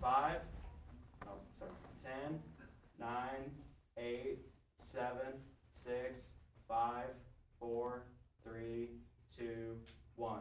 5, oh, sorry, 10, 9, 8, 7, 6, 5, 4, 3, 2, 1.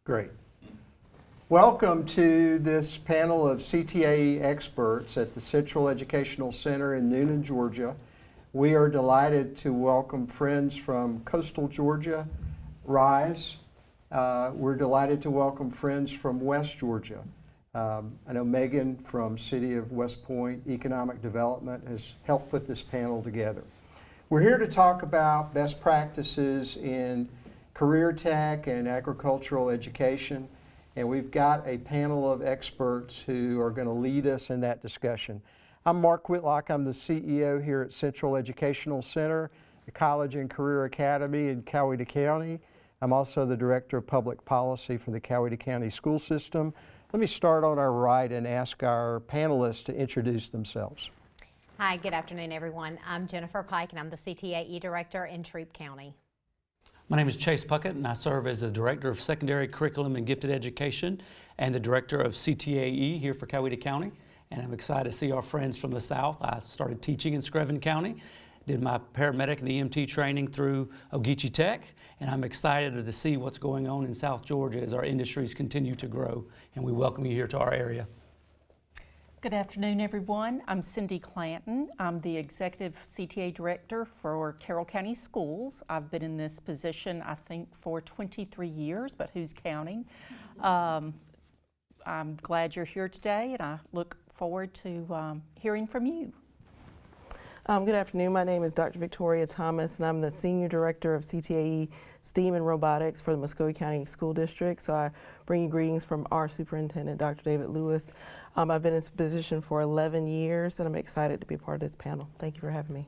Great. Welcome to this panel of CTAE experts at the Central Educational Center in Noonan, Georgia. We are delighted to welcome friends from coastal Georgia, RISE. We're delighted to welcome friends from West Georgia. I know Megan from City of West Point Economic Development has helped put this panel together. We're here to talk about best practices in career tech and agricultural education, and we've got a panel of experts who are going to lead us in that discussion. I'm Mark Whitlock. I'm the CEO here at Central Educational Center, the College and Career Academy in Coweta County. I'm also the Director of Public Policy for the Coweta County School System. Let me start on our right and ask our panelists to introduce themselves. Hi, good afternoon, everyone. I'm Jennifer Pike, and I'm the CTAE Director in Troup County. My name is Chase Puckett, and I serve as the Director of Secondary Curriculum and Gifted Education and the Director of CTAE here for Coweta County. And I'm excited to see our friends from the South. I started teaching in Screven County, did my paramedic and EMT training through Ogeechee Tech, and I'm excited to see what's going on in South Georgia as our industries continue to grow, and we welcome you here to our area. Good afternoon, everyone. I'm Cindy Clanton. I'm the Executive CTA Director for Carroll County Schools. I've been in this position, I think, for 23 years, but who's counting? I'm glad you're here today, and I look forward to hearing from you. Good afternoon. My name is Dr. Victoria Thomas, and I'm the Senior Director of CTAE STEAM and Robotics for the Muscogee County School District. So I bring you greetings from our Superintendent, Dr. David Lewis. I've been in this position for 11 years, and I'm excited to be a part of this panel. Thank you for having me.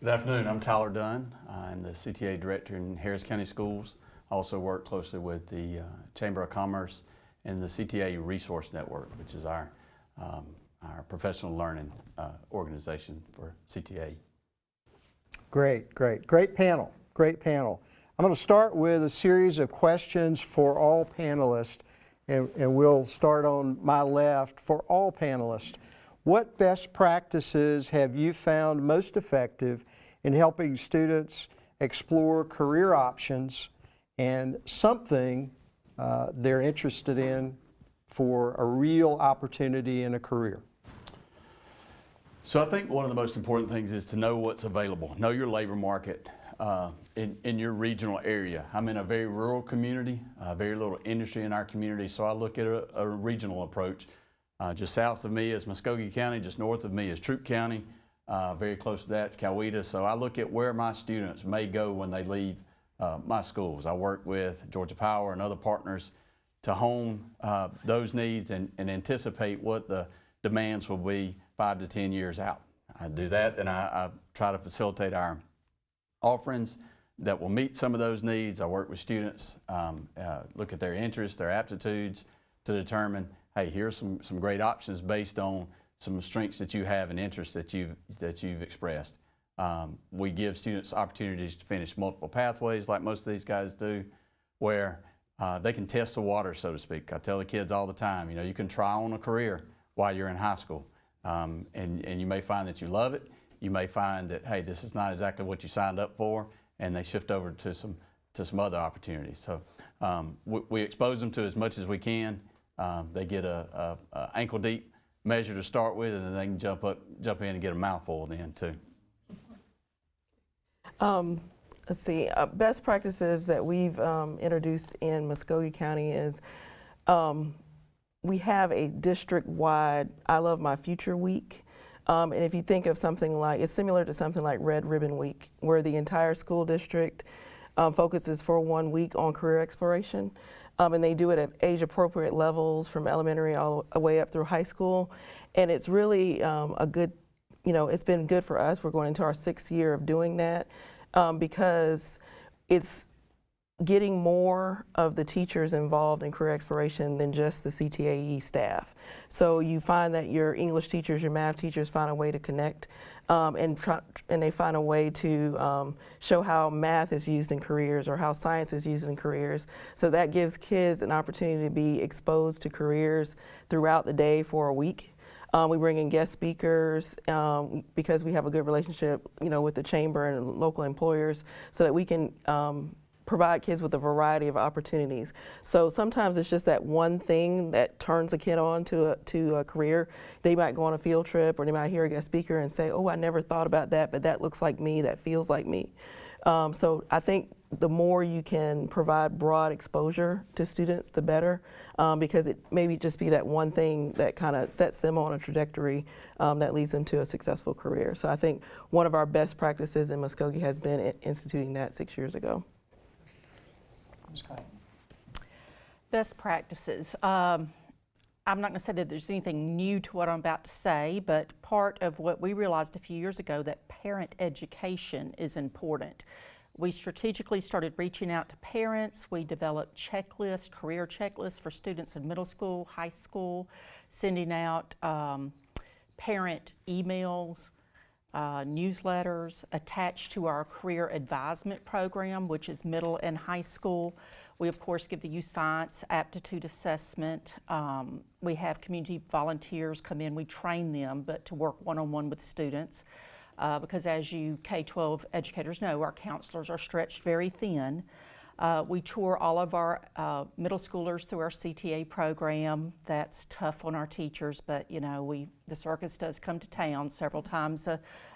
Good afternoon. I'm Tyler Dunn. I'm the CTA Director in Harris County Schools. I also work closely with the Chamber of Commerce and the CTA Resource Network, which is our professional learning organization for CTA. Great panel, great panel. I'm going to start with a series of questions for all panelists, and we'll start on my left for all panelists. What best practices have you found most effective in helping students explore career options and something they're interested in for a real opportunity in a career? So I think one of the most important things is to know what's available. Know your labor market in your regional area. I'm in a very rural community, very little industry in our community, so I look at a regional approach. Just south of me is Muscogee County, just north of me is Troup County, very close to that is Coweta. So I look at where my students may go when they leave my schools. I work with Georgia Power and other partners to hone those needs and anticipate what the demands will be 5 to 10 years out. I do that, and I try to facilitate our offerings that will meet some of those needs. I work with students, look at their interests, their aptitudes to determine, hey, here's some great options based on some strengths that you have and interests that you've expressed. We give students opportunities to finish multiple pathways like most of these guys do, where they can test the water, so to speak. I tell the kids all the time, you can try on a career while you're in high school. And you may find that you love it. You may find that, hey, this is not exactly what you signed up for, and they shift over to some other opportunities. So we expose them to as much as we can. They get a ankle deep measure to start with, and then they can jump in and get a mouthful then too. Let's see, best practices that we've introduced in Muscogee County is we have a district-wide I Love My Future Week. And if you think of something like, it's similar to something like Red Ribbon Week, where the entire school district focuses for 1 week on career exploration. And they do it at age-appropriate levels from elementary all the way up through high school. And it's really a good it's been good for us. We're going into our 6th year of doing that because it's getting more of the teachers involved in career exploration than just the CTAE staff. So you find that your English teachers, your math teachers find a way to connect and they find a way to show how math is used in careers or how science is used in careers. So that gives kids an opportunity to be exposed to careers throughout the day for a week. We bring in guest speakers because we have a good relationship, with the chamber and local employers, so that we can provide kids with a variety of opportunities. So sometimes it's just that one thing that turns a kid on to a career. They might go on a field trip, or they might hear a guest speaker and say, oh, I never thought about that, but that looks like me, that feels like me. So I think the more you can provide broad exposure to students, the better, because it maybe just be that one thing that kind of sets them on a trajectory that leads them to a successful career. So I think one of our best practices in Muskogee has been instituting that 6 years ago. Best practices. I'm not going to say that there's anything new to what I'm about to say, but part of what we realized a few years ago, that parent education is important. We strategically started reaching out to parents. We developed checklists, career checklists for students in middle school, high school, sending out parent emails, newsletters attached to our career advisement program, which is middle and high school. We, of course, give the youth science aptitude assessment. We have community volunteers come in. We train them, but to work one-on-one with students. Because as you K-12 educators know, our counselors are stretched very thin. We tour all of our middle schoolers through our CTAE program. That's tough on our teachers, but the circus does come to town several times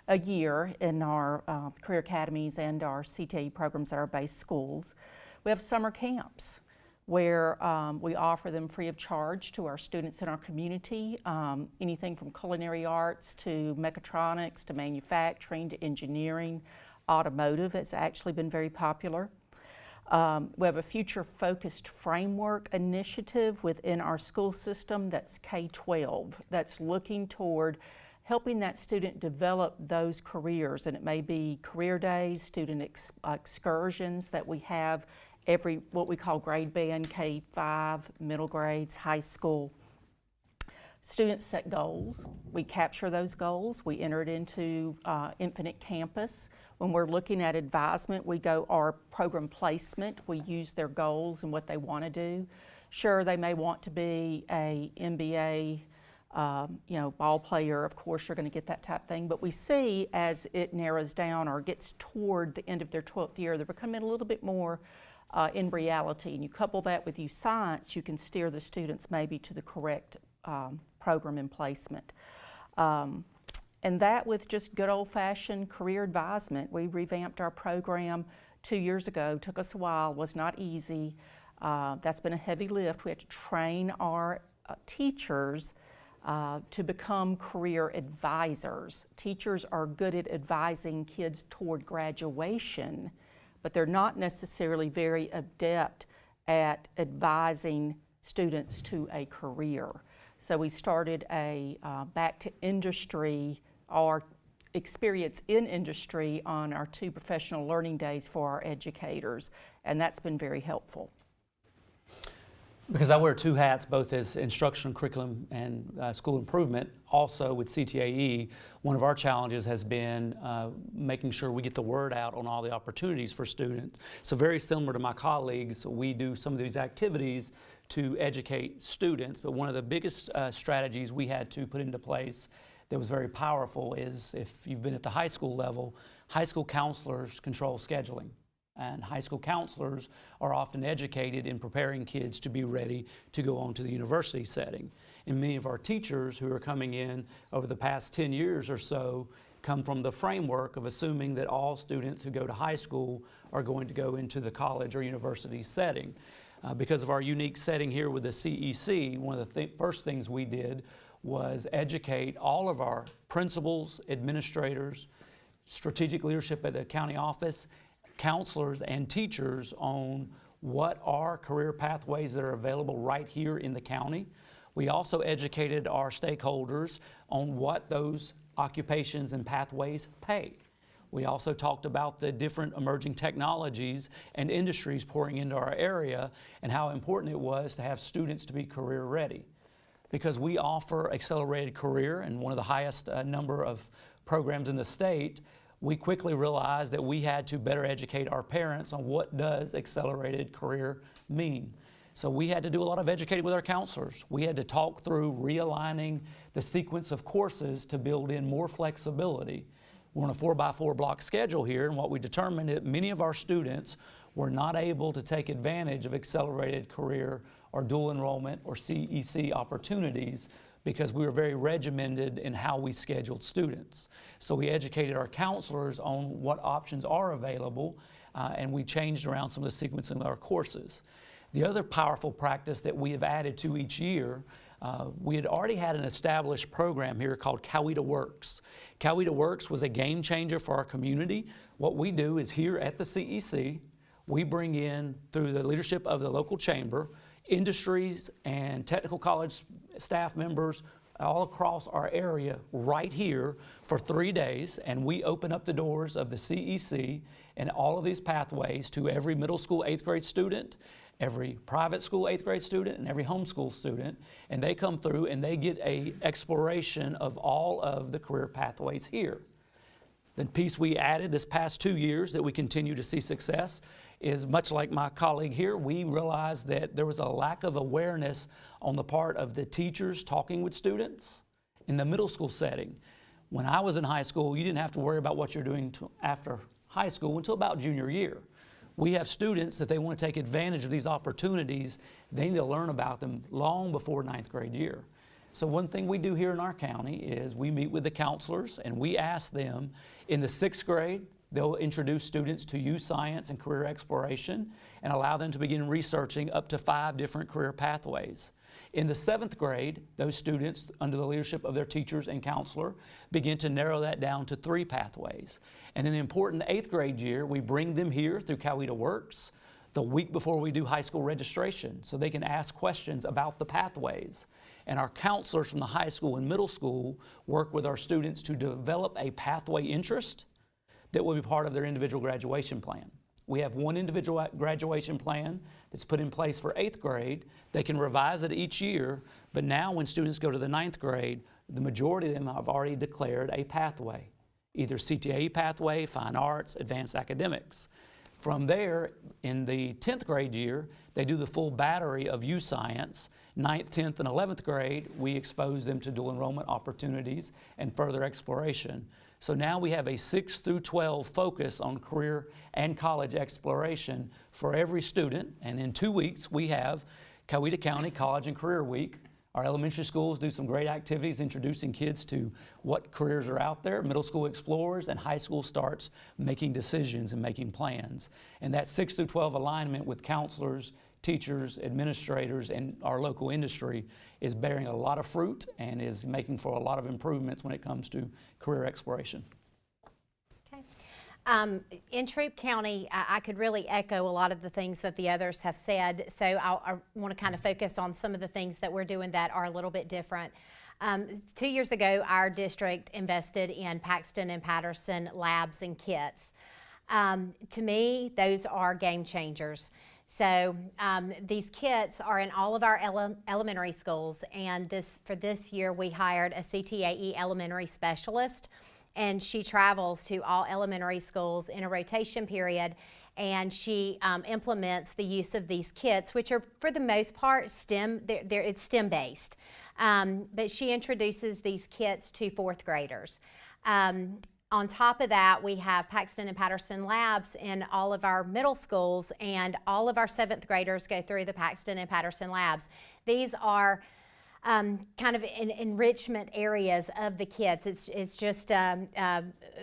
a year in our career academies and our CTAE programs at our base schools. We have summer camps where we offer them free of charge to our students in our community, anything from culinary arts to mechatronics to manufacturing to engineering. Automotive has actually been very popular. We have a future-focused framework initiative within our school system that's K-12, that's looking toward helping that student develop those careers, and it may be career days, student excursions that we have every, what we call grade band, K-5, middle grades, high school. Students set goals. We capture those goals. We enter it into Infinite Campus. When we're looking at advisement, we go our program placement. We use their goals and what they want to do. Sure, they may want to be a NBA ball player. Of course, you're going to get that type of thing. But we see as it narrows down or gets toward the end of their 12th year, they're becoming a little bit more in reality. And you couple that with youth science, you can steer the students maybe to the correct program and placement. And that with just good old-fashioned career advisement. We revamped our program 2 years ago. Took us a while, was not easy. That's been a heavy lift. We had to train our teachers to become career advisors. Teachers are good at advising kids toward graduation, but they're not necessarily very adept at advising students to a career. So we started a back to industry, our experience in industry on our 2 professional learning days for our educators, and that's been very helpful. Because I wear 2 hats, both as instructional curriculum and school improvement, also with CTAE, one of our challenges has been making sure we get the word out on all the opportunities for students. So very similar to my colleagues, we do some of these activities to educate students, but one of the biggest strategies we had to put into place that was very powerful is, if you've been at the high school level, high school counselors control scheduling. And high school counselors are often educated in preparing kids to be ready to go on to the university setting. And many of our teachers who are coming in over the past 10 years or so come from the framework of assuming that all students who go to high school are going to go into the college or university setting. Because of our unique setting here with the CEC, one of the first things we did was educate all of our principals, administrators, strategic leadership at the county office, counselors and teachers on what are career pathways that are available right here in the county. We also educated our stakeholders on what those occupations and pathways pay. We also talked about the different emerging technologies and industries pouring into our area and how important it was to have students to be career ready. Because we offer accelerated career and one of the highest number of programs in the state, we quickly realized that we had to better educate our parents on what does accelerated career mean. So we had to do a lot of educating with our counselors. We had to talk through realigning the sequence of courses to build in more flexibility. We're on a 4x4 block schedule here, and what we determined that many of our students were not able to take advantage of accelerated career or dual enrollment or CEC opportunities because we were very regimented in how we scheduled students. So we educated our counselors on what options are available, and we changed around some of the sequencing of our courses. The other powerful practice that we have added to each year, we had already had an established program here called Coweta Works. Coweta Works was a game changer for our community. What we do is here at the CEC, we bring in, through the leadership of the local chamber, industries and technical college staff members all across our area right here for 3 days, and we open up the doors of the CEC and all of these pathways to every middle school 8th grade student, every private school 8th grade student, and every homeschool student, and they come through and they get an exploration of all of the career pathways here. The piece we added this past 2 years that we continue to see success is, much like my colleague here, we realized that there was a lack of awareness on the part of the teachers talking with students in the middle school setting. When I was in high school, you didn't have to worry about what you're doing after high school until about junior year. We have students that they want to take advantage of these opportunities. They need to learn about them long before 9th grade year. So one thing we do here in our county is we meet with the counselors and we ask them in the 6th grade, they'll introduce students to youth science and career exploration and allow them to begin researching up to 5 different career pathways. In the 7th grade, those students, under the leadership of their teachers and counselor, begin to narrow that down to 3 pathways. And in the important 8th grade year, we bring them here through Coweta Works the week before we do high school registration so they can ask questions about the pathways. And our counselors from the high school and middle school work with our students to develop a pathway interest that will be part of their individual graduation plan. We have one individual graduation plan that's put in place for 8th grade. They can revise it each year, but now when students go to the 9th grade, the majority of them have already declared a pathway, either CTAE pathway, fine arts, advanced academics. From there, in the 10th grade year, they do the full battery of youth science. 9th, 10th, and 11th grade, we expose them to dual enrollment opportunities and further exploration. So now we have a 6 through 12 focus on career and college exploration for every student. And in 2 weeks, we have Coweta County College and Career Week. Our elementary schools do some great activities introducing kids to what careers are out there. Middle school explores, and high school starts making decisions and making plans. And that 6 through 12 alignment with counselors, teachers, administrators, and our local industry is bearing a lot of fruit and is making for a lot of improvements when it comes to career exploration. In Troup County, I could really echo a lot of the things that the others have said, so I want to kind of focus on some of the things that we're doing that are a little bit different. 2 years ago, our district invested in Paxton and Patterson labs and kits. To me, those are game changers. So these kits are in all of our elementary schools, and for this year, we hired a CTAE elementary specialist, and she travels to all elementary schools in a rotation period, and she implements the use of these kits, which are for the most part STEM. It's STEM based, but she introduces these kits to 4th graders. On top of that, we have Paxton and Patterson labs in all of our middle schools, and all of our 7th graders go through the Paxton and Patterson labs. These are kind of enrichment areas of the kits. It's just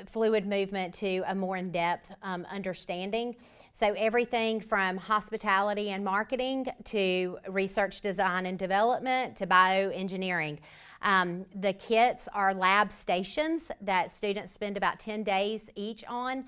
fluid movement to a more in-depth understanding. So everything from hospitality and marketing to research, design, and development to bioengineering. The kits are lab stations that students spend about 10 days each on.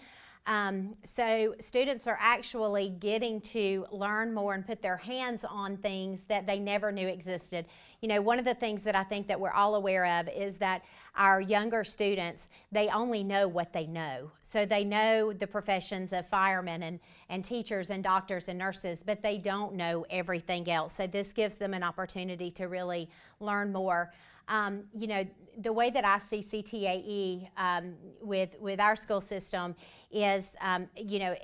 So students are actually getting to learn more and put their hands on things that they never knew existed. You know, one of the things that I think that we're all aware of is that our younger students, they only know what they know. So they know the professions of firemen and teachers and doctors and nurses, but they don't know everything else. So this gives them an opportunity to really learn more. You know, the way that I see CTAE with our school system is, you know,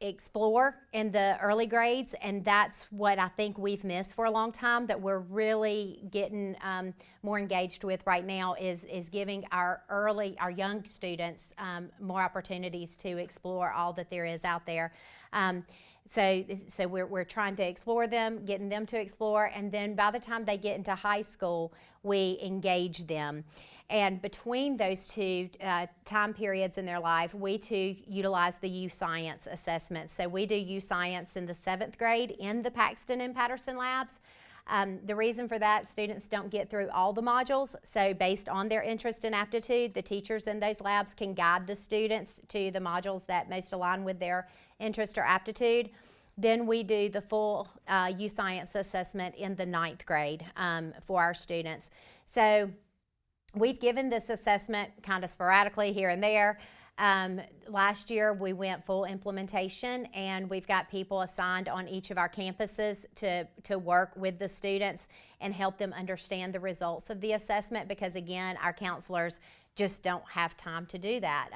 explore in the early grades, and that's what I think we've missed for a long time, that we're really getting more engaged with right now is giving our young students more opportunities to explore all that there is out there. So we're trying to explore them, getting them to explore, and then by the time they get into high school, we engage them. And between those two time periods in their life, we too utilize the U Science assessment. So we do U Science in the 7th grade in the Paxton and Patterson labs. The reason for that, students don't get through all the modules, so based on their interest and aptitude, the teachers in those labs can guide the students to the modules that most align with their interest or aptitude. Then we do the full U Science assessment in the 9th grade for our students. So we've given this assessment kind of sporadically here and there. Last year we went full implementation, and we've got people assigned on each of our campuses to work with the students and help them understand the results of the assessment, because again, our counselors just don't have time to do that.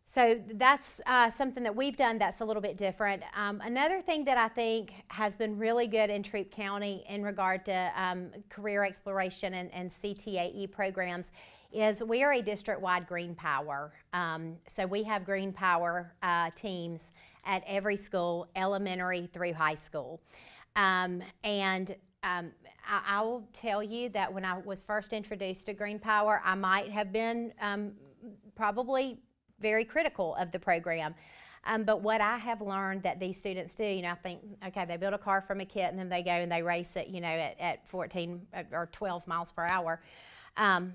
So that's something that we've done that's a little bit different. Another thing that I think has been really good in Troup County in regard to career exploration and CTAE programs is we are a district-wide Green Power. So we have Green Power teams at every school, elementary through high school. I will tell you that when I was first introduced to Green Power, I might have been probably very critical of the program. But what I have learned that these students do, you know, I think, okay, they build a car from a kit and then they go and they race it, you know, at 14 or 12 miles per hour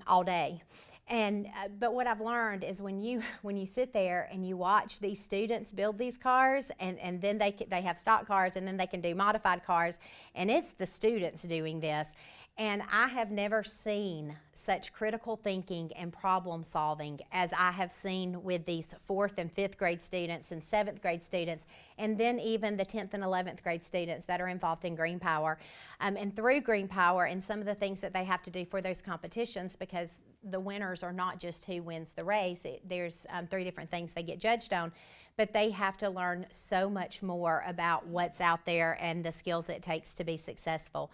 all day. But what I've learned is when you sit there and you watch these students build these cars, and then they have stock cars, and then they can do modified cars, and it's the students doing this. And I have never seen such critical thinking and problem solving as I have seen with these 4th and 5th grade students and 7th grade students, and then even the 10th and 11th grade students that are involved in Green Power. And through Green Power and some of the things that they have to do for those competitions, because the winners are not just who wins the race, there's 3 different things they get judged on, but they have to learn so much more about what's out there and the skills it takes to be successful.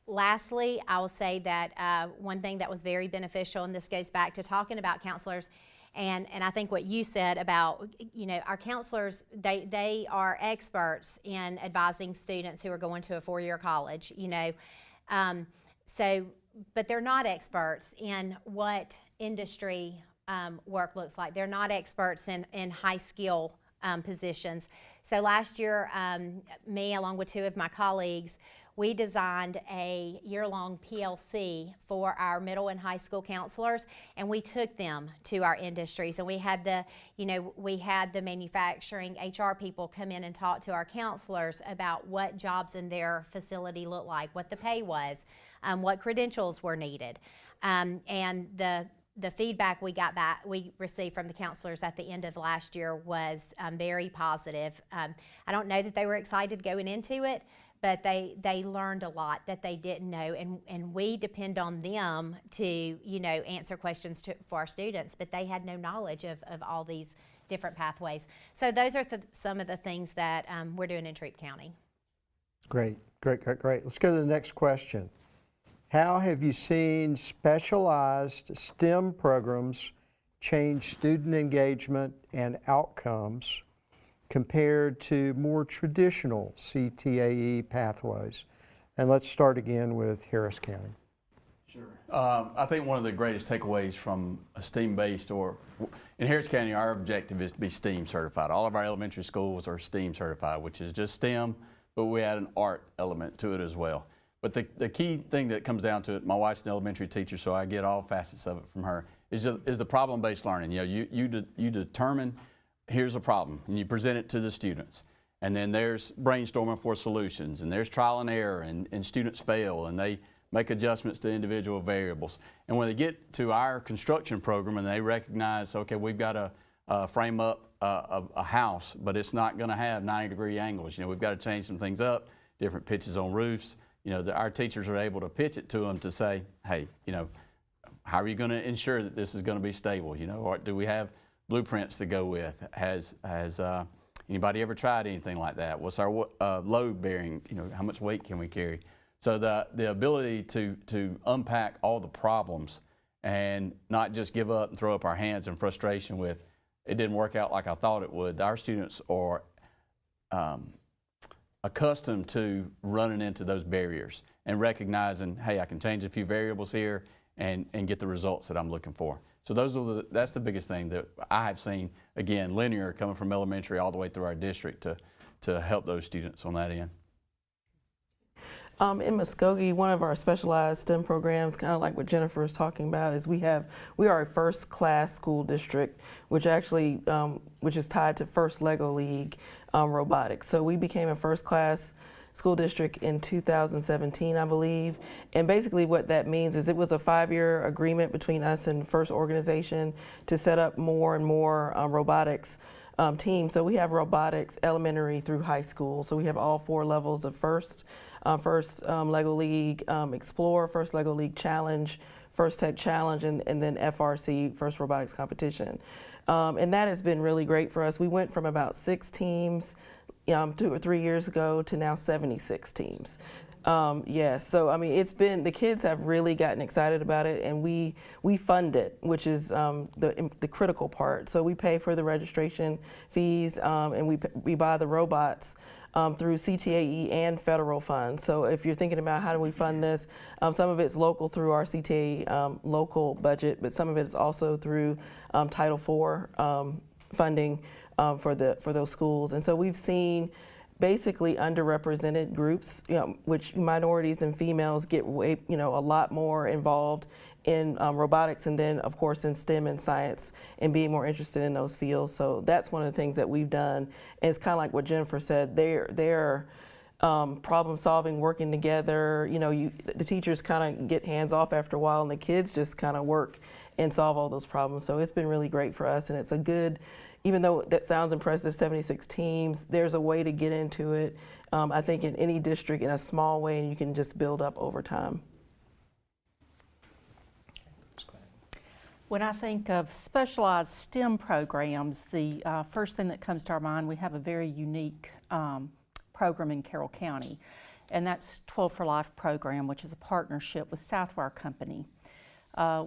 Lastly, I will say that one thing that was very beneficial, and this goes back to talking about counselors, and I think what you said about, you know, our counselors, they are experts in advising students who are going to a 4-year college, you know. But they're not experts in what industry work looks like. They're not experts in high skill positions. So last year, me along with 2 of my colleagues, we designed a year-long PLC for our middle and high school counselors, and we took them to our industries. And we had the manufacturing HR people come in and talk to our counselors about what jobs in their facility looked like, what the pay was, what credentials were needed, and the feedback we received from the counselors at the end of last year was very positive. I don't know that they were excited going into it, but they learned a lot that they didn't know, and we depend on them to, you know, answer questions for our students, but they had no knowledge of all these different pathways. So those are some of the things that we're doing in Troup County. Great. Let's go to the next question. How have you seen specialized STEM programs change student engagement and outcomes compared to more traditional CTAE pathways? And let's start again with Harris County. Sure. I think one of the greatest takeaways from a STEAM-based, or in Harris County, our objective is to be STEAM certified. All of our elementary schools are STEAM certified, which is just STEM, but we add an art element to it as well. But the key thing that comes down to it, my wife's an elementary teacher, so I get all facets of it from her, is the problem-based learning. You know, you determine here's a problem, and you present it to the students. And then there's brainstorming for solutions, and there's trial and error, and students fail, and they make adjustments to individual variables. And when they get to our construction program and they recognize, okay, we've got to frame up a house, but it's not going to have 90-degree angles. You know, we've got to change some things up, different pitches on roofs. You know, our teachers are able to pitch it to them to say, hey, you know, how are you going to ensure that this is going to be stable? You know, or do we have blueprints to go with? Has anybody ever tried anything like that? What's our load bearing? You know, how much weight can we carry? So the ability to unpack all the problems and not just give up and throw up our hands in frustration with, it didn't work out like I thought it would. Our students are accustomed to running into those barriers and recognizing, hey, I can change a few variables here and get the results that I'm looking for. So that's the biggest thing that I have seen, again, linear coming from elementary all the way through our district to help those students on that end. In Muskogee, one of our specialized STEM programs, kind of like what Jennifer is talking about, is we are a first-class school district, which actually which is tied to First Lego League robotics. So we became a first-class school district in 2017, I believe. And basically what that means is it was a 5-year agreement between us and First organization to set up more and more robotics teams. So we have robotics elementary through high school. So we have all 4 levels of First Lego League Explore, First Lego League Challenge, First Tech Challenge, and then FRC, First Robotics Competition. And that has been really great for us. We went from about 6 teams 2 or 3 years ago to now 76 teams. Yes, so I mean, the kids have really gotten excited about it, and we fund it, which is the critical part. So we pay for the registration fees, and we buy the robots through CTAE and federal funds. So if you're thinking about how do we fund this, some of it's local through our CTAE local budget, but some of it is also through Title IV funding for those schools. And so we've seen basically underrepresented groups, which minorities and females get way, a lot more involved in robotics, and then of course in STEM and science, and being more interested in those fields. So that's one of the things that we've done. And it's kind of like what Jennifer said, they're problem solving, working together. The teachers kind of get hands off after a while, and the kids just kind of work and solve all those problems. So it's been really great for us, and it's a good, even though that sounds impressive, 76 teams, there's a way to get into it, I think in any district in a small way, and you can just build up over time. When I think of specialized STEM programs, the first thing that comes to our mind, we have a very unique program in Carroll County, and that's 12 for Life program, which is a partnership with Southwire Company.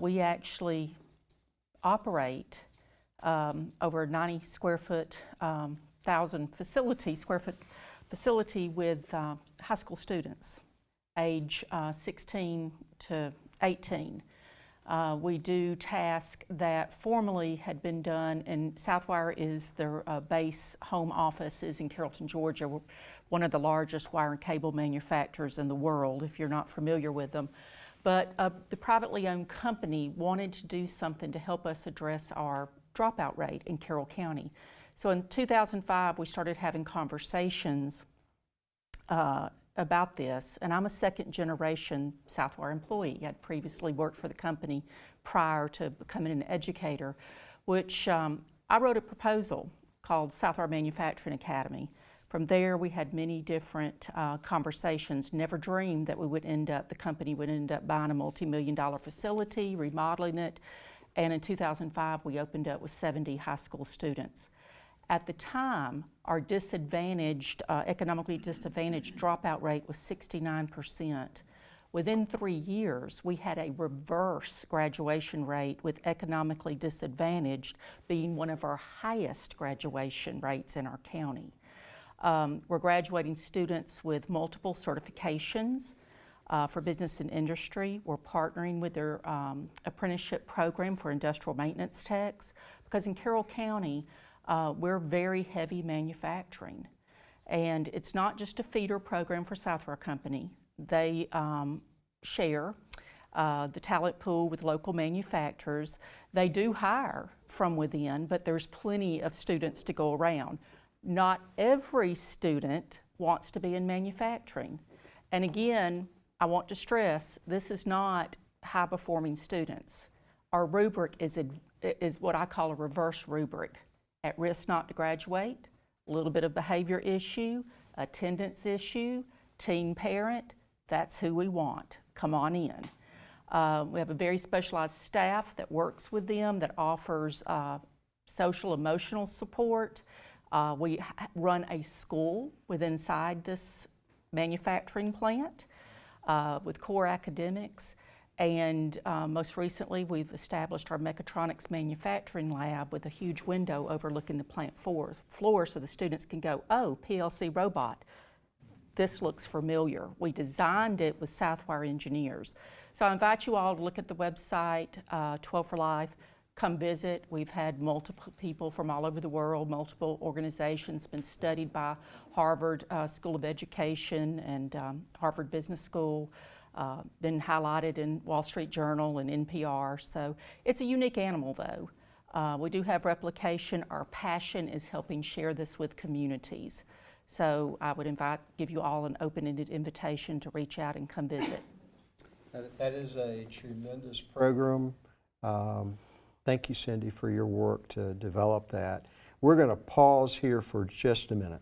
We actually operate over a 90 square foot, 1,000 square foot facility with high school students, age 16 to 18. We do tasks that formerly had been done, and Southwire is their base home office is in Carrollton, Georgia. We're one of the largest wire and cable manufacturers in the world, if you're not familiar with them. But the privately owned company wanted to do something to help us address our dropout rate in Carroll County. So in 2005, we started having conversations about this, and I'm a second generation Southwire employee. I'd previously worked for the company prior to becoming an educator, which I wrote a proposal called Southwire Manufacturing Academy. From there, we had many different conversations. Never dreamed that the company would end up buying a multi-million-dollar facility, remodeling it, and in 2005, we opened up with 70 high school students. At the time, our economically disadvantaged dropout rate was 69%. Within 3 years, we had a reverse graduation rate, with economically disadvantaged being one of our highest graduation rates in our county. We're graduating students with multiple certifications for business and industry. We're partnering with their apprenticeship program for industrial maintenance techs, because in Carroll County, we're very heavy manufacturing. And it's not just a feeder program for Southwire Company. They share the talent pool with local manufacturers. They do hire from within, but there's plenty of students to go around. Not every student wants to be in manufacturing. And again, I want to stress, this is not high-performing students. Our rubric is what I call a reverse rubric. At risk not to graduate, a little bit of behavior issue, attendance issue, teen parent, that's who we want. Come on in. We have a very specialized staff that works with them, that offers social emotional support. We run a school inside this manufacturing plant with core academics. And most recently, we've established our mechatronics manufacturing lab with a huge window overlooking the plant floor so the students can go, oh, PLC robot, this looks familiar. We designed it with Southwire engineers. So I invite you all to look at the website, 12 for Life. Come visit. We've had multiple people from all over the world, multiple organizations, been studied by Harvard School of Education and Harvard Business School, been highlighted in Wall Street Journal and NPR. So it's a unique animal though. We do have replication. Our passion is helping share this with communities. So I would give you all an open-ended invitation to reach out and come visit. That is a tremendous program. Thank you, Cindy, for your work to develop that. We're going to pause here for just a minute.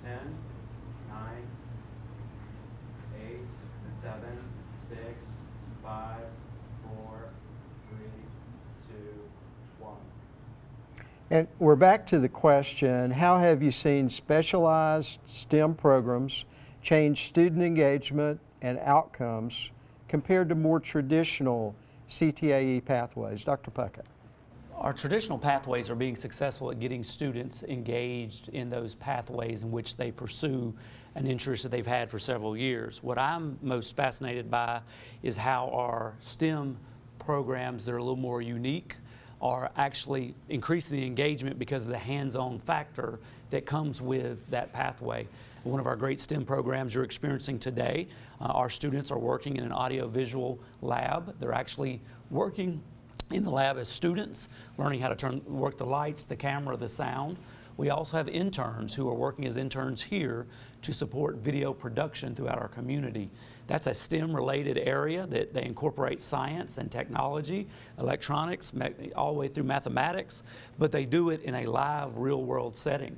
Ten, nine, 6, 5, 4, 3, 2, 1. And we're back to the question, how have you seen specialized STEM programs change student engagement and outcomes compared to more traditional CTAE pathways? Dr. Puckett. Our traditional pathways are being successful at getting students engaged in those pathways in which they pursue an interest that they've had for several years. What I'm most fascinated by is how our STEM programs that are a little more unique are actually increasing the engagement because of the hands-on factor that comes with that pathway. One of our great STEM programs you're experiencing today, our students are working in an audio-visual lab. They're actually working in the lab as students, learning how to work the lights, the camera, the sound. We also have interns who are working as interns here to support video production throughout our community. That's a STEM-related area that they incorporate science and technology, electronics, all the way through mathematics, but they do it in a live, real-world setting.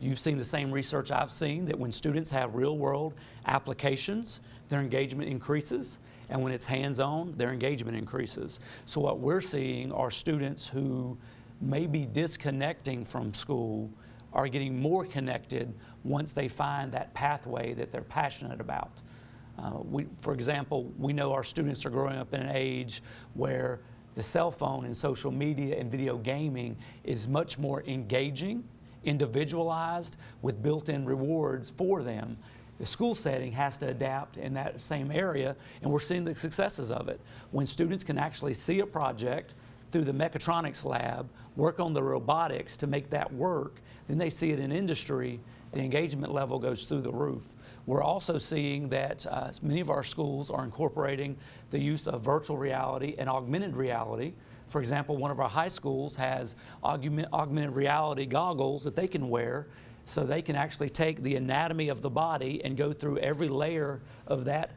You've seen the same research I've seen, that when students have real-world applications, their engagement increases, and when it's hands-on, their engagement increases. So what we're seeing are students who may be disconnecting from school are getting more connected once they find that pathway that they're passionate about. For example, we know our students are growing up in an age where the cell phone and social media and video gaming is much more engaging, individualized, with built-in rewards for them. The school setting has to adapt in that same area, and we're seeing the successes of it. When students can actually see a project through the mechatronics lab, work on the robotics to make that work, then they see it in industry, the engagement level goes through the roof. We're also seeing that many of our schools are incorporating the use of virtual reality and augmented reality. For example, one of our high schools has augmented reality goggles that they can wear, so they can actually take the anatomy of the body and go through every layer of that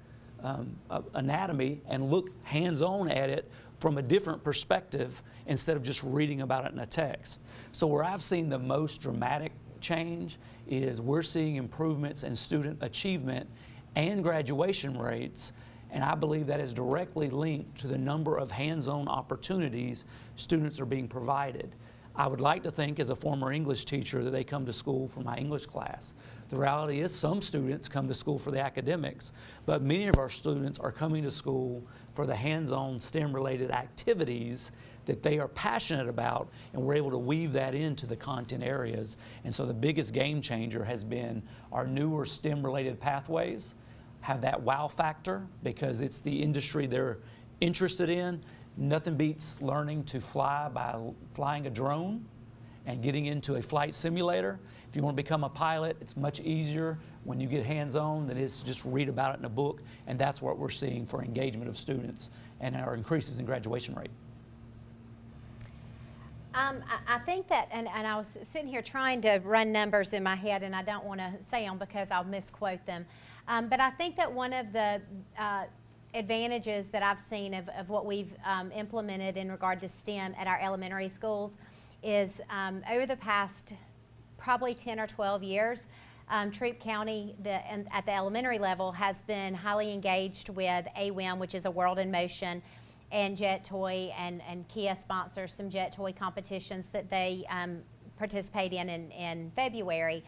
anatomy and look hands-on at it from a different perspective instead of just reading about it in a text. So where I've seen the most dramatic change is we're seeing improvements in student achievement and graduation rates, and I believe that is directly linked to the number of hands-on opportunities students are being provided. I would like to think, as a former English teacher, that they come to school for my English class. The reality is some students come to school for the academics, but many of our students are coming to school for the hands-on STEM-related activities that they are passionate about, and we're able to weave that into the content areas. And so the biggest game changer has been our newer STEM-related pathways have that wow factor because it's the industry they're interested in. Nothing beats learning to fly by flying a drone and getting into a flight simulator. If you want to become a pilot, it's much easier when you get hands-on than it is to just read about it in a book, and that's what we're seeing for engagement of students and our increases in graduation rate. I think that, and I was sitting here trying to run numbers in my head, and I don't want to say them because I'll misquote them, but I think that one of the advantages that I've seen of what we've implemented in regard to STEM at our elementary schools is over the past probably 10 or 12 years, Troup County at the elementary level has been highly engaged with AWIM, which is a World in Motion, and Jet Toy, and Kia sponsors some Jet Toy competitions that they participate in February.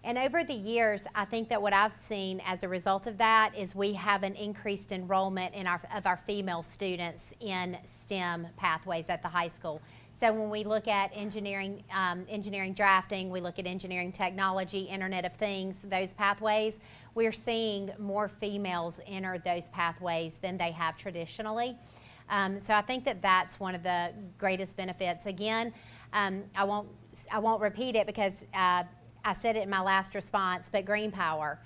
And over the years, I think that what I've seen as a result of that is we have an increased enrollment of our female students in STEM pathways at the high school. So when we look at engineering drafting, we look at engineering technology, Internet of Things, those pathways, we're seeing more females enter those pathways than they have traditionally. So I think that that's one of the greatest benefits. Again, I won't repeat it because I said it in my last response, but Green Power.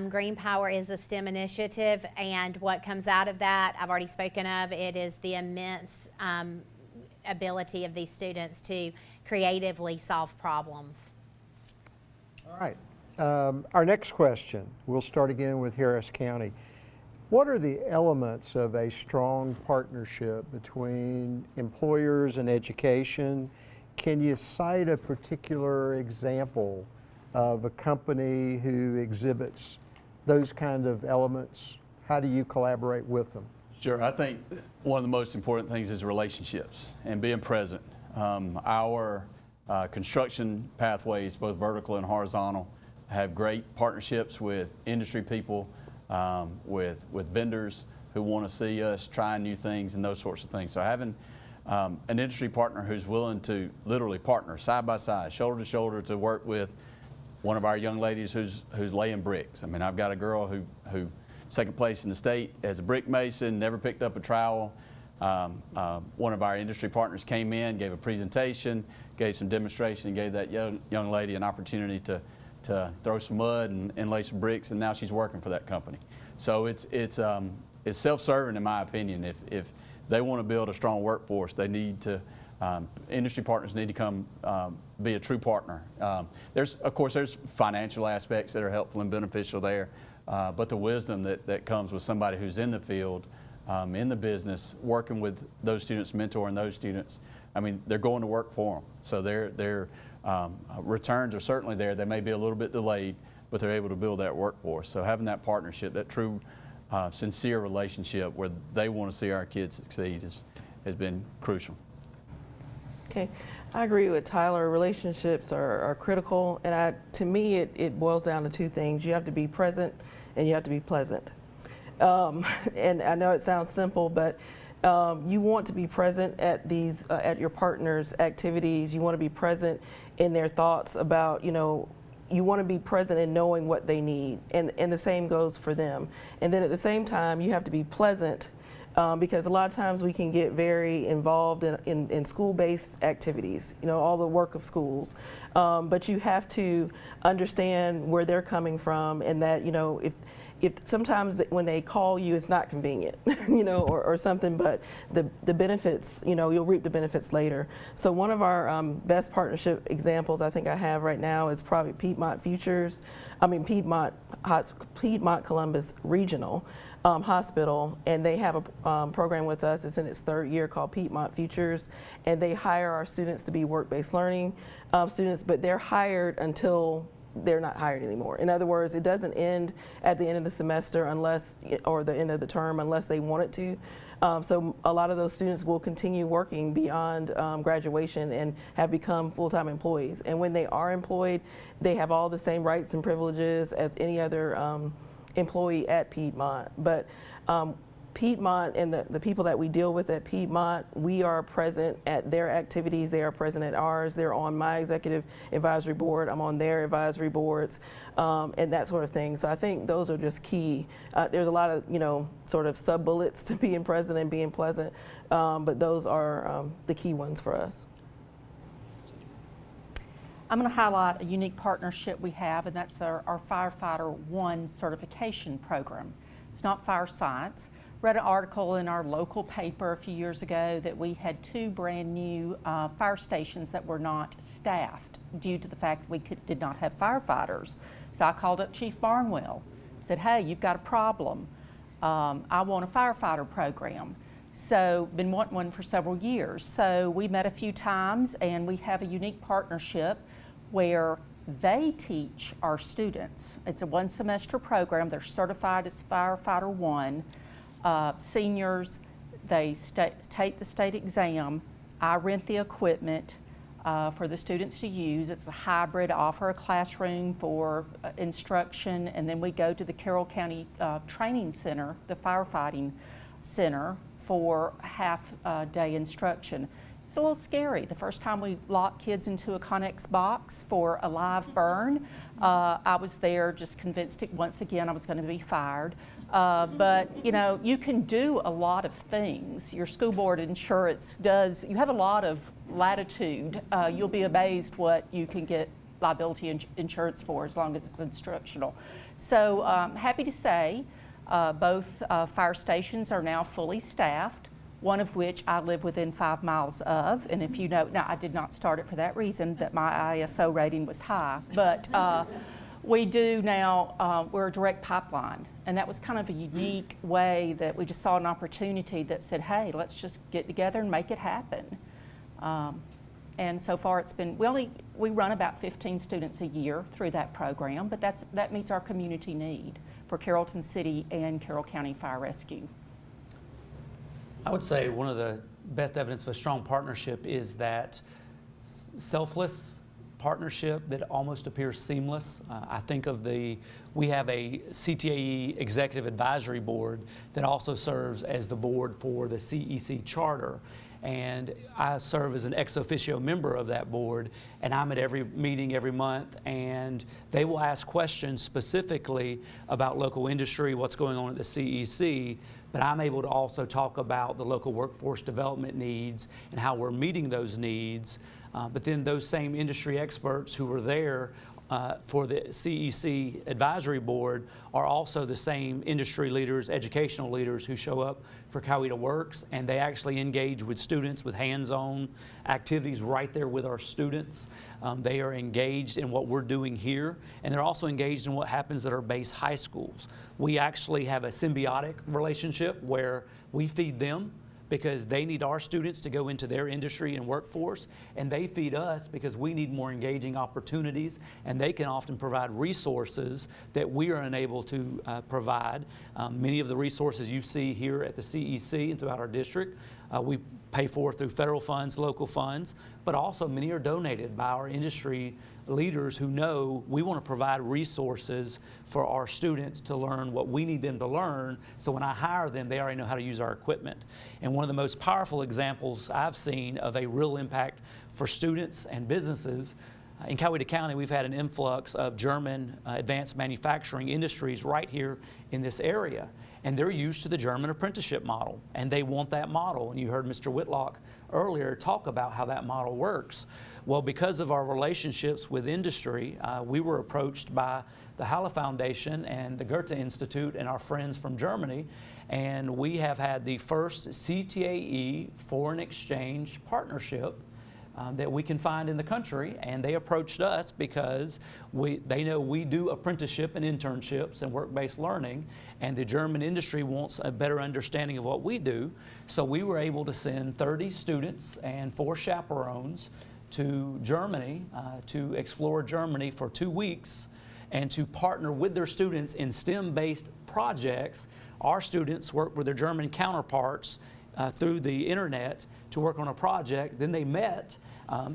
Green Power is a STEM initiative, and what comes out of that, I've already spoken of, it is the immense ability of these students to creatively solve problems. All right. Our next question, we'll start again with Harris County. What are the elements of a strong partnership between employers and education? Can you cite a particular example of a company who exhibits those kind of elements? how do you collaborate with them? Sure. I think one of the most important things is relationships and being present. Our construction pathways, both vertical and horizontal, have great partnerships with industry people, with vendors who want to see us try new things and those sorts of things. So having an industry partner who's willing to literally partner side by side, shoulder to shoulder, to work with one of our young ladies who's laying bricks. I mean, I've got a girl who second place in the state as a brick mason, never picked up a trowel. One of our industry partners came in, gave a presentation, gave some demonstration, and gave that young lady an opportunity to throw some mud and lay some bricks, and now she's working for that company. So it's self-serving, in my opinion. If they want to build a strong workforce, they need to, industry partners need to come be a true partner. Of course, there's financial aspects that are helpful and beneficial there, but the wisdom that comes with somebody who's in the field, in the business, working with those students, mentoring those students, I mean, they're going to work for them. So their returns are certainly there. They may be a little bit delayed, but they're able to build that workforce. So having that partnership, that true, sincere relationship where they want to see our kids succeed has been crucial. Okay, I agree with Tyler. Relationships are critical, and to me, it boils down to two things. You have to be present, and you have to be pleasant. And I know it sounds simple, but you want to be present at these at your partners' activities. You want to be present in their thoughts about, you want to be present in knowing what they need, and the same goes for them. And then at the same time, you have to be pleasant, because a lot of times we can get very involved in school-based activities, all the work of schools. But you have to understand where they're coming from, and that, if sometimes when they call you, it's not convenient, or something, but the benefits, you'll reap the benefits later. So one of our best partnership examples I think I have right now is probably Piedmont Columbus Regional Hospital, and they have a program with us. It's in its third year, called Piedmont Futures, and they hire our students to be work-based learning students, but they're hired until they're not hired anymore. In other words, it doesn't end at the end of the semester or the end of the term unless they want it to. So a lot of those students will continue working beyond graduation and have become full-time employees. And when they are employed, they have all the same rights and privileges as any other employee at Piedmont. But Piedmont and the people that we deal with at Piedmont, we are present at their activities, they are present at ours, they're on my executive advisory board, I'm on their advisory boards, and that sort of thing. So I think those are just key. There's a lot of, sort of sub-bullets to being present and being pleasant, but those are the key ones for us. I'm going to highlight a unique partnership we have, and that's our Firefighter 1 certification program. It's not fire science. Read an article in our local paper a few years ago that we had 2 brand new fire stations that were not staffed due to the fact we did not have firefighters. So I called up Chief Barnwell, said, hey, you've got a problem. I want a firefighter program. So been wanting one for several years. So we met a few times, and we have a unique partnership where they teach our students. It's a 1-semester program. They're certified as Firefighter 1. Seniors, they take the state exam. I rent the equipment for the students to use. It's a hybrid. I offer a classroom for instruction, and then we go to the Carroll County Training Center, the firefighting center, for half-day instruction. It's a little scary. The first time we locked kids into a Connex box for a live burn, I was there just convinced once again I was going to be fired. But you can do a lot of things. Your school board insurance you have a lot of latitude. You'll be amazed what you can get liability insurance for as long as it's instructional. So happy to say both fire stations are now fully staffed, one of which I live within 5 miles of. And if you know, now I did not start it for that reason, that my ISO rating was high, but we do now, we're a direct pipeline. And that was kind of a unique way that we just saw an opportunity that said, hey, let's just get together and make it happen. And so far it's been, we run about 15 students a year through that program, but that meets our community need for Carrollton City and Carroll County Fire Rescue. I would say one of the best evidence of a strong partnership is that selfless partnership that almost appears seamless. I think of we have a CTAE Executive Advisory Board that also serves as the board for the CEC Charter. And I serve as an ex officio member of that board, and I'm at every meeting every month, and they will ask questions specifically about local industry, what's going on at the CEC, but I'm able to also talk about the local workforce development needs and how we're meeting those needs. But then those same industry experts who were there for the CEC Advisory Board are also the same industry leaders, educational leaders who show up for Coweta Works, and they actually engage with students with hands-on activities right there with our students. They are engaged in what we're doing here, and they're also engaged in what happens at our base high schools. We actually have a symbiotic relationship where we feed them because they need our students to go into their industry and workforce, and they feed us because we need more engaging opportunities, and they can often provide resources that we are unable to provide. Many of the resources you see here at the CEC and throughout our district, we pay for through federal funds, local funds, but also many are donated by our industry leaders who know we want to provide resources for our students to learn what we need them to learn, so when I hire them, they already know how to use our equipment. And one of the most powerful examples I've seen of a real impact for students and businesses, in Coweta County, we've had an influx of German advanced manufacturing industries right here in this area. And they're used to the German apprenticeship model, and they want that model. And you heard Mr. Whitlock earlier talk about how that model works. Well, because of our relationships with industry, we were approached by the Halle Foundation and the Goethe Institute and our friends from Germany, and we have had the first CTAE foreign exchange partnership that we can find in the country, and they approached us because they know we do apprenticeship and internships and work-based learning, and the German industry wants a better understanding of what we do. So we were able to send 30 students and 4 chaperones to Germany to explore Germany for 2 weeks and to partner with their students in STEM-based projects. Our students work with their German counterparts through the internet to work on a project. Then they met,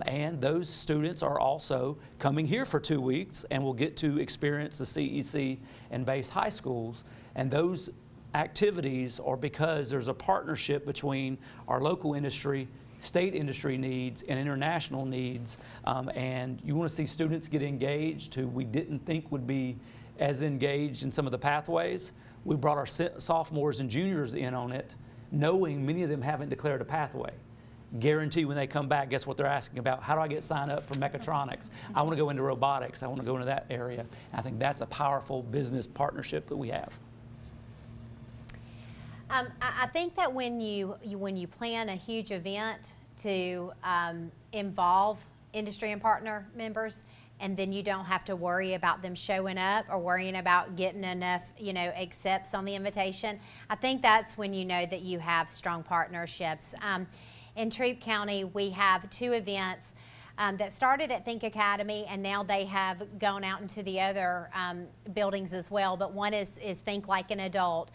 and those students are also coming here for 2 weeks and will get to experience the CEC and base high schools. And those activities are because there's a partnership between our local industry, state industry needs, and international needs. And you want to see students get engaged who we didn't think would be as engaged in some of the pathways. We brought our sophomores and juniors in on it, knowing many of them haven't declared a pathway. Guarantee when they come back, guess what they're asking about? How do I get signed up for mechatronics? I want to go into robotics. I want to go into that area. And I think that's a powerful business partnership that we have. I think that when you plan a huge event to involve industry and partner members, and then you don't have to worry about them showing up or worrying about getting enough, accepts on the invitation, I think that's when you know that you have strong partnerships. In Troup County, we have 2 events that started at Think Academy, and now they have gone out into the other buildings as well. But one is Think Like an Adult,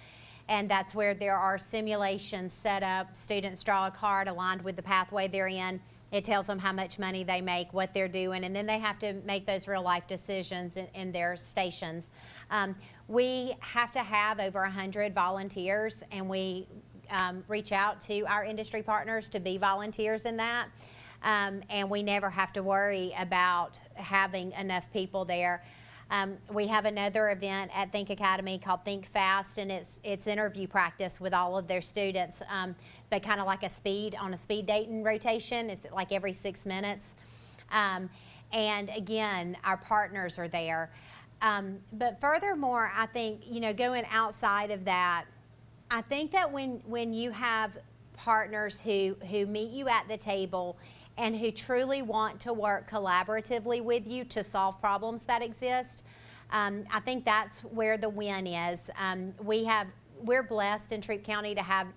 and that's where there are simulations set up. Students draw a card aligned with the pathway they're in. It tells them how much money they make, what they're doing, and then they have to make those real life decisions in their stations. We have to have over 100 volunteers, and we reach out to our industry partners to be volunteers in that. And we never have to worry about having enough people there. We have another event at Think Academy called Think Fast, and it's interview practice with all of their students, but kind of like a speed dating rotation. It's like every 6 minutes. And again, our partners are there. But furthermore, I think, going outside of that, I think that when you have partners who meet you at the table and who truly want to work collaboratively with you to solve problems that exist, I think that's where the win is. We're blessed in Troup County to have,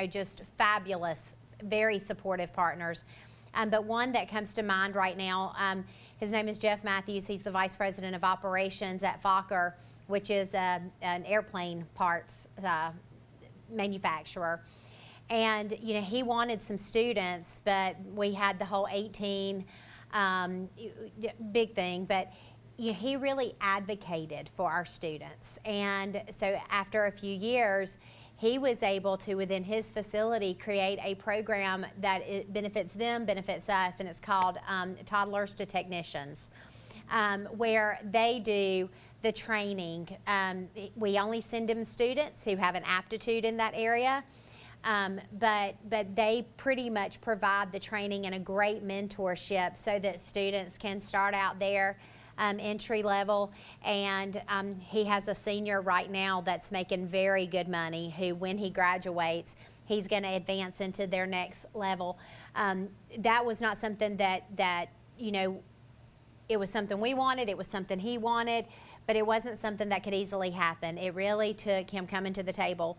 just fabulous, very supportive partners. but one that comes to mind right now, his name is Jeff Matthews. He's the Vice President of Operations at Fokker, which is an airplane parts manufacturer. And you know, he wanted some students, but we had the whole 18 big thing, but you know, he really advocated for our students. And so after a few years, he was able to, within his facility, create a program that it benefits them, benefits us, and it's called Toddlers to Technicians, where they do the training. We only send them students who have an aptitude in that area, but they pretty much provide the training and a great mentorship so that students can start out there entry level. And he has a senior right now that's making very good money, who when he graduates, he's going to advance into their next level. That was not something that you know, it was something we wanted, it was something he wanted, but it wasn't something that could easily happen. It really took him coming to the table.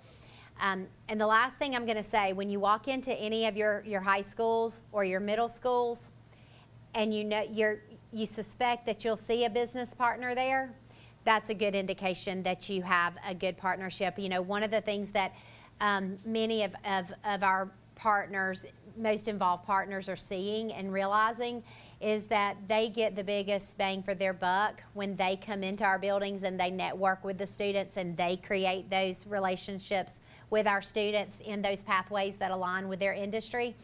And the last thing I'm going to say, when you walk into any of your high schools or your middle schools, and you know you suspect that you'll see a business partner there, that's a good indication that you have a good partnership. You know, one of the things that many of our partners, most involved partners, are seeing and realizing is that they get the biggest bang for their buck when they come into our buildings and they network with the students and they create those relationships with our students in those pathways that align with their industry.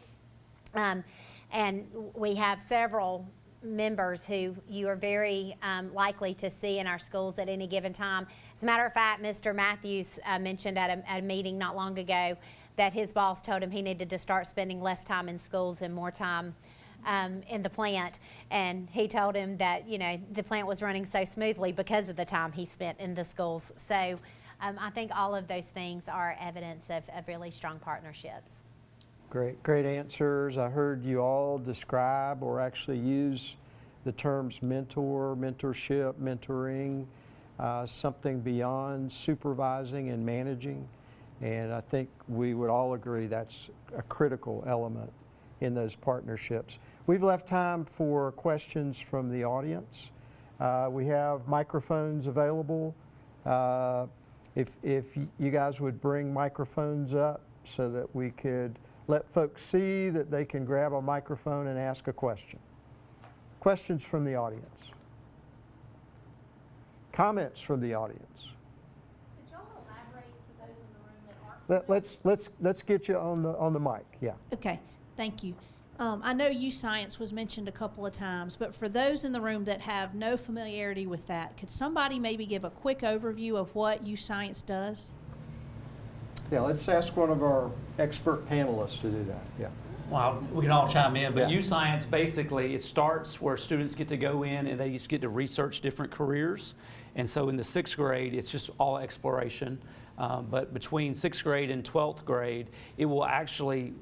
And we have several members who you are very likely to see in our schools at any given time. As a matter of fact, Mr. Matthews mentioned at a meeting not long ago that his boss told him he needed to start spending less time in schools and more time in the plant. And he told him that, you know, the plant was running so smoothly because of the time he spent in the schools. So I think all of those things are evidence of really strong partnerships. Great answers. I heard you all describe or actually use the terms mentor, mentorship, mentoring, something beyond supervising and managing. And I think we would all agree that's a critical element in those partnerships. We've left time for questions from the audience. We have microphones available. If you guys would bring microphones up so that we could let folks see that they can grab a microphone and ask a question. Questions from the audience? Comments from the audience? Could y'all elaborate for those in the room that aren't? Let's get you on the mic. Yeah. Okay, thank you. I know U-Science was mentioned a couple of times, but for those in the room that have no familiarity with that, could somebody maybe give a quick overview of what U-Science does? Yeah, let's ask one of our expert panelists to do that. Yeah. Well, we can all chime in, but Yeah. U-Science, basically, it starts where students get to go in and they just get to research different careers. And so in the 6th grade, it's just all exploration. But between 6th grade and 12th grade, it will actually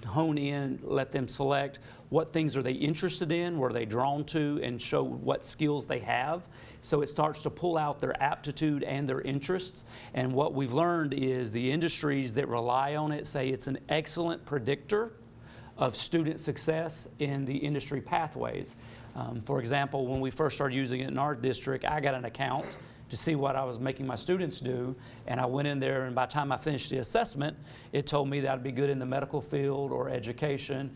hone in, let them select what things are they interested in, what are they drawn to, and show what skills they have. So it starts to pull out their aptitude and their interests. And what we've learned is the industries that rely on it say it's an excellent predictor of student success in the industry pathways. For example, when we first started using it in our district, I got an account to see what I was making my students do, and I went in there, and by the time I finished the assessment, it told me that I'd be good in the medical field or education.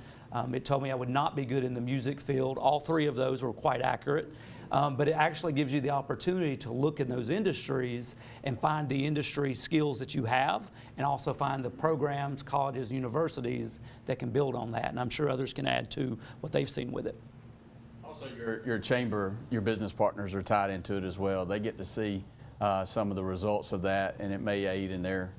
It told me I would not be good in the music field. All three of those were quite accurate. But it actually gives you the opportunity to look in those industries and find the industry skills that you have, and also find the programs, colleges, universities that can build on that. And I'm sure others can add to what they've seen with it. Also, your chamber, your business partners are tied into it as well. They get to see some of the results of that, and it may aid in their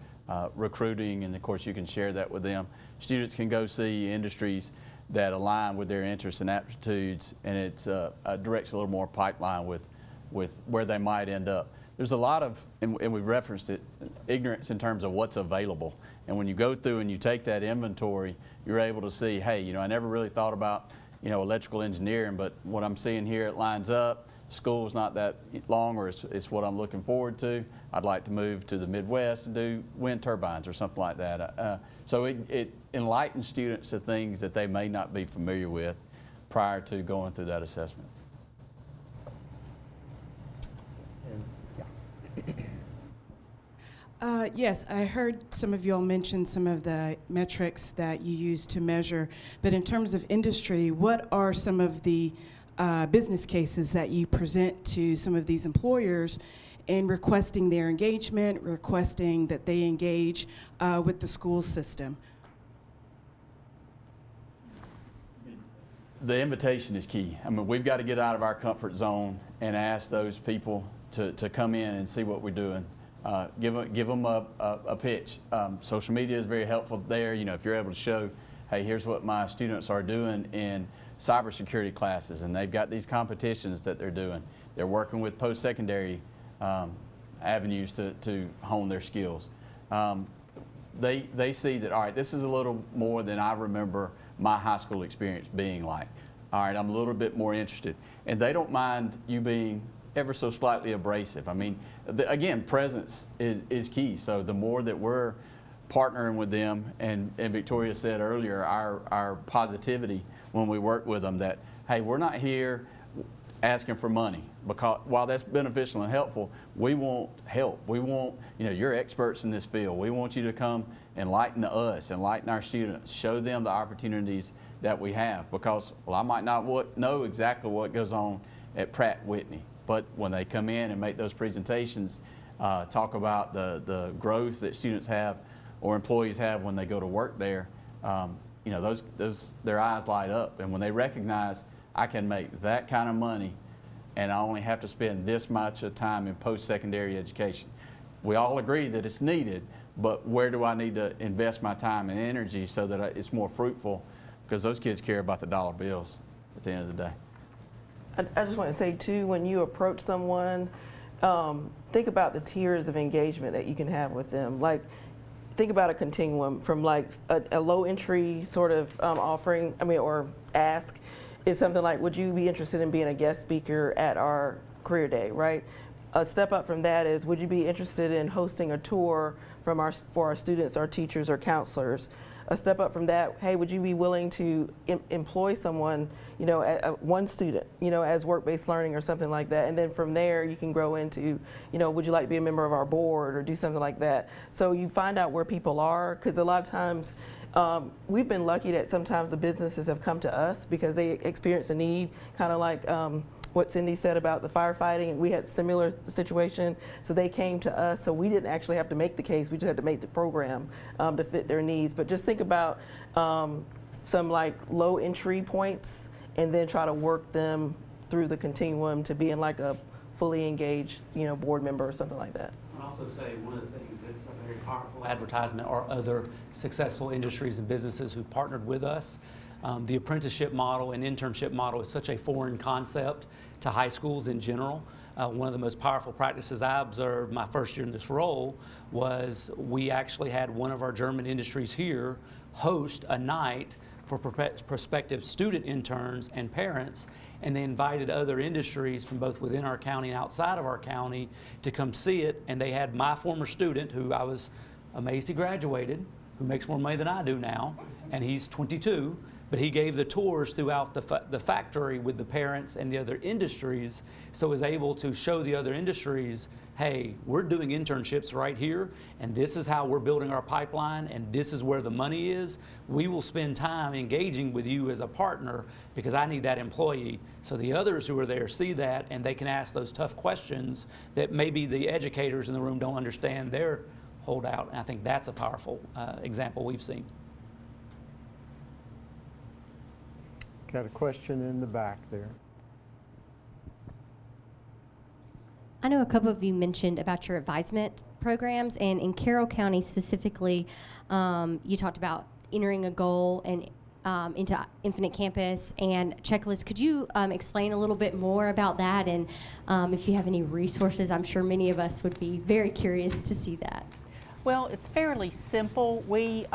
recruiting, and of course you can share that with them. Students can go see industries that align with their interests and aptitudes, and it directs a little more pipeline with where they might end up. There's a lot of, and we've referenced it, ignorance in terms of what's available. And when you go through and you take that inventory, you're able to see, hey, you know, I never really thought about you know, electrical engineering, but what I'm seeing here, it lines up. School's not that long, or it's what I'm looking forward to. I'd like to move to the Midwest and do wind turbines or something like that. So it enlightens students to things that they may not be familiar with prior to going through that assessment. Yes, I heard some of you all mention some of the metrics that you use to measure, but in terms of industry, what are some of the business cases that you present to some of these employers in requesting their engagement, requesting that they engage with the school system? The invitation is key. I mean, we've got to get out of our comfort zone and ask those people to come in and see what we're doing. Give them a pitch. Social media is very helpful there. You know, if you're able to show, hey, here's what my students are doing in cybersecurity classes, and they've got these competitions that they're doing. They're working with post-secondary avenues to hone their skills. They see that, all right, this is a little more than I remember my high school experience being like. All right, I'm a little bit more interested. And they don't mind you being ever so slightly abrasive. I mean, again, presence is key. So the more that we're partnering with them, and Victoria said earlier, our positivity when we work with them, that, hey, we're not here asking for money, because while that's beneficial and helpful, we want help. We want, you know, you're experts in this field. We want you to come enlighten us, enlighten our students, show them the opportunities that we have, because, well, I might not know exactly what goes on at Pratt Whitney, but when they come in and make those presentations, talk about the growth that students have or employees have when they go to work there, you know, their eyes light up. And when they recognize, I can make that kind of money and I only have to spend this much of time in post-secondary education. We all agree that it's needed, but where do I need to invest my time and energy so that it's more fruitful? Because those kids care about the dollar bills at the end of the day. I just want to say too, when you approach someone, think about the tiers of engagement that you can have with them. Like, think about a continuum from like a low entry sort of offering, or ask, is something like, would you be interested in being a guest speaker at our career day, right? A step up from that is, would you be interested in hosting a tour for our students, our teachers, or counselors? A step up from that, hey, would you be willing to employ someone, you know, one student, you know, as work-based learning or something like that? And then from there, you can grow into, you know, would you like to be a member of our board or do something like that? So you find out where people are, because a lot of times, we've been lucky that sometimes the businesses have come to us because they experience a need, kind of like what Cindy said about the firefighting, and we had a similar situation, so they came to us, so we didn't actually have to make the case, we just had to make the program to fit their needs. But just think about some like low entry points and then try to work them through the continuum to being like a fully engaged, you know, board member or something like that. I'll also say one of the things that's a very powerful advertisement are other successful industries and businesses who've partnered with us. The apprenticeship model and internship model is such a foreign concept to high schools in general. One of the most powerful practices I observed my first year in this role was we actually had one of our German industries here host a night for prospective student interns and parents, and they invited other industries from both within our county and outside of our county to come see it. And they had my former student, who I was amazed he graduated, who makes more money than I do now, and he's 22, but he gave the tours throughout the factory with the parents and the other industries, so was able to show the other industries, hey, we're doing internships right here, and this is how we're building our pipeline, and this is where the money is. We will spend time engaging with you as a partner because I need that employee. So the others who are there see that, and they can ask those tough questions that maybe the educators in the room don't understand their holdout. And I think that's a powerful example we've seen. Got a question in the back there. I know a couple of you mentioned about your advisement programs, and in Carroll County specifically, you talked about entering a goal and into Infinite Campus and checklist. Could you explain a little bit more about that, and if you have any resources? I'm sure many of us would be very curious to see that. Well, it's fairly simple. We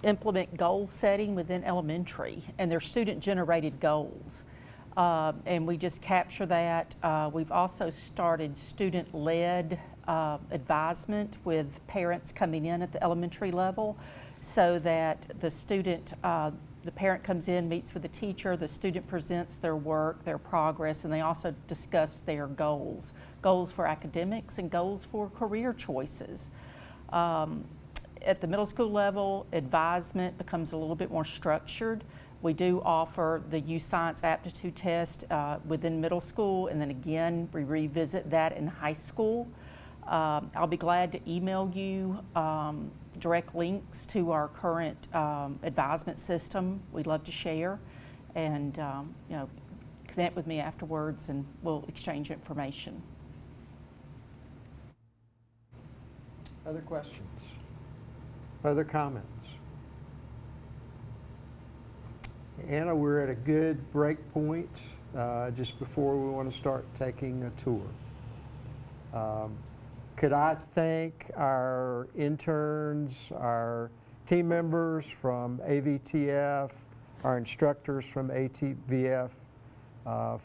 implement goal setting within elementary, and they're student-generated goals. And we just capture that. We've also started student-led advisement with parents coming in at the elementary level, so that the student, the parent comes in, meets with the teacher, the student presents their work, their progress, and they also discuss their goals for academics and goals for career choices. At the middle school level, advisement becomes a little bit more structured. We do offer the U Science aptitude test within middle school, and then again, we revisit that in high school. I'll be glad to email you direct links to our current advisement system. We'd love to share, and you know, connect with me afterwards, and we'll exchange information. Other questions? Other comments? Anna, we're at a good break point just before we want to start taking a tour. Could I thank our interns, our team members from AVTF, our instructors from ATVF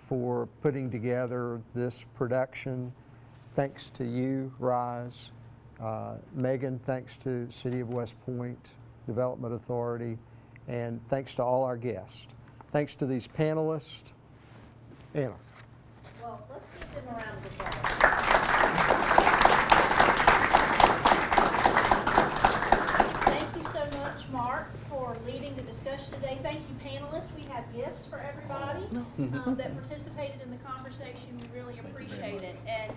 for putting together this production. Thanks to you, Rise. Megan, thanks to City of West Point Development Authority, and thanks to all our guests. Thanks to these panelists. Anna. Well, let's give them a round of applause. Thank you so much, Mark, for leading the discussion today. Thank you, panelists. We have gifts for everybody that participated in the conversation. We really appreciate it. And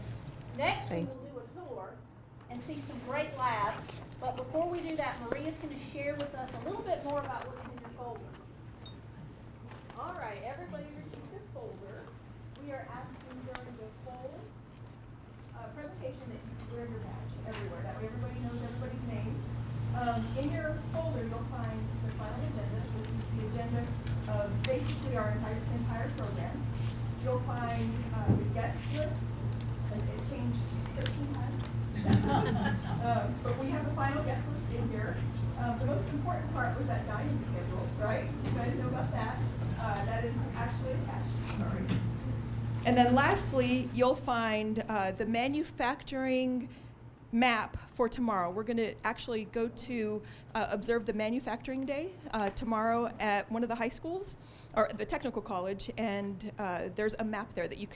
next we will do a tour and see some great labs. But before we do that, Maria's going to share with us a little bit more about what's in your folder. All right, everybody received their folder. We are asking during the full presentation that you wear your badge everywhere. That way everybody knows everybody's name. In your folder, you'll find the final agenda. This is the agenda of basically our entire program. You'll find the guest list. It changed 13 times. But we have the final guest list in here. The most important part was that dining schedule, right? You guys know about that. That is actually attached. Sorry. And then lastly, you'll find the manufacturing map for tomorrow. We're going to actually go to observe the manufacturing day tomorrow at one of the high schools, or the technical college, and there's a map there that you can